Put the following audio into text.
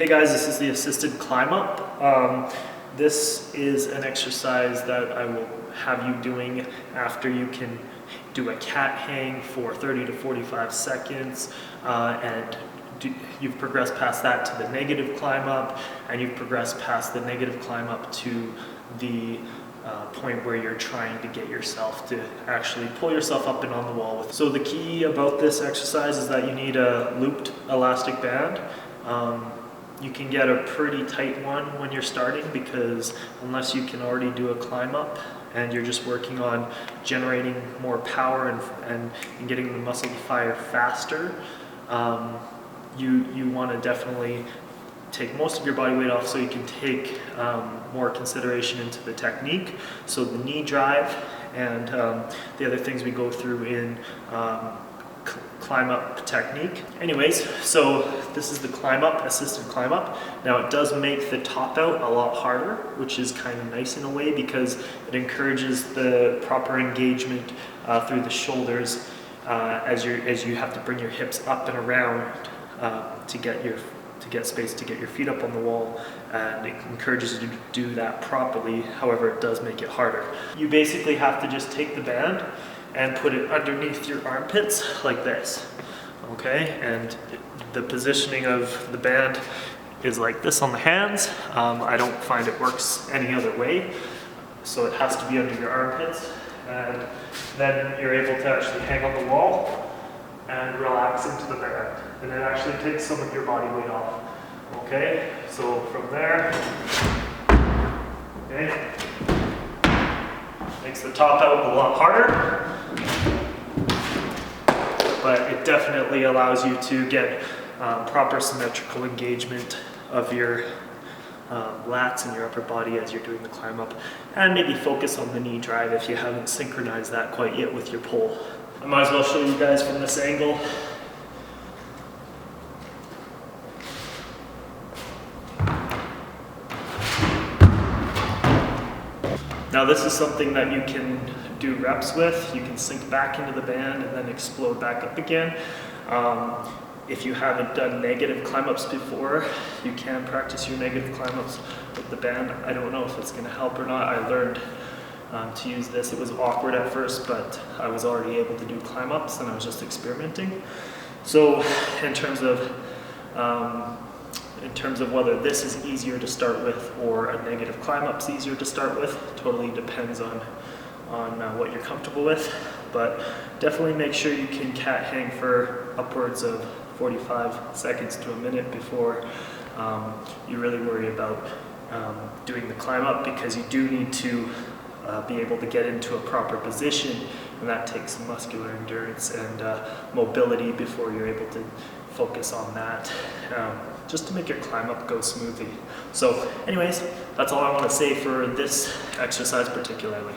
Hey guys, this is the assisted climb up. This is an exercise that I will have you doing after you can do a cat hang for 30 to 45 seconds you've progressed past that to the negative climb up, and you've progressed past the negative climb up to the point where you're trying to get yourself to actually pull yourself up and on the wall. So the key about this exercise is that you need a looped elastic band. You can get a pretty tight one when you're starting, because unless you can already do a climb up and you're just working on generating more power and getting the muscle to fire faster, you want to definitely take most of your body weight off so you can take more consideration into the technique. So the knee drive and the other things we go through in climb up technique. Anyways, so this is the climb up, assisted climb up. Now it does make the top out a lot harder, which is kind of nice in a way, because it encourages the proper engagement through the shoulders as you have to bring your hips up and around to get space to get your feet up on the wall, and it encourages you to do that properly. However, it does make it harder. You basically have to just take the band and put it underneath your armpits like this, okay? And the positioning of the band is like this on the hands. I don't find it works any other way, so it has to be under your armpits, and then you're able to actually hang on the wall and relax into the band, and it actually takes some of your body weight off, okay? So from there, okay, makes the top out a lot harder, but it definitely allows you to get proper symmetrical engagement of your lats and your upper body as you're doing the climb up, and maybe focus on the knee drive if you haven't synchronized that quite yet with your pull. I might as well show you guys from this angle. Now this is something that you can do reps with. You can sink back into the band and then explode back up again. If you haven't done negative climb ups before, you can practice your negative climb ups with the band. I don't know if it's going to help or not. I learned to use this. It was awkward at first, but I was already able to do climb ups and I was just experimenting. So in terms of whether this is easier to start with or a negative climb up's easier to start with, totally depends on what you're comfortable with. But definitely make sure you can cat hang for upwards of 45 seconds to a minute before you really worry about doing the climb up, because you do need to be able to get into a proper position, and that takes some muscular endurance and mobility before you're able to focus on that, just to make your climb up go smoothly. So anyways, that's all I want to say for this exercise particularly.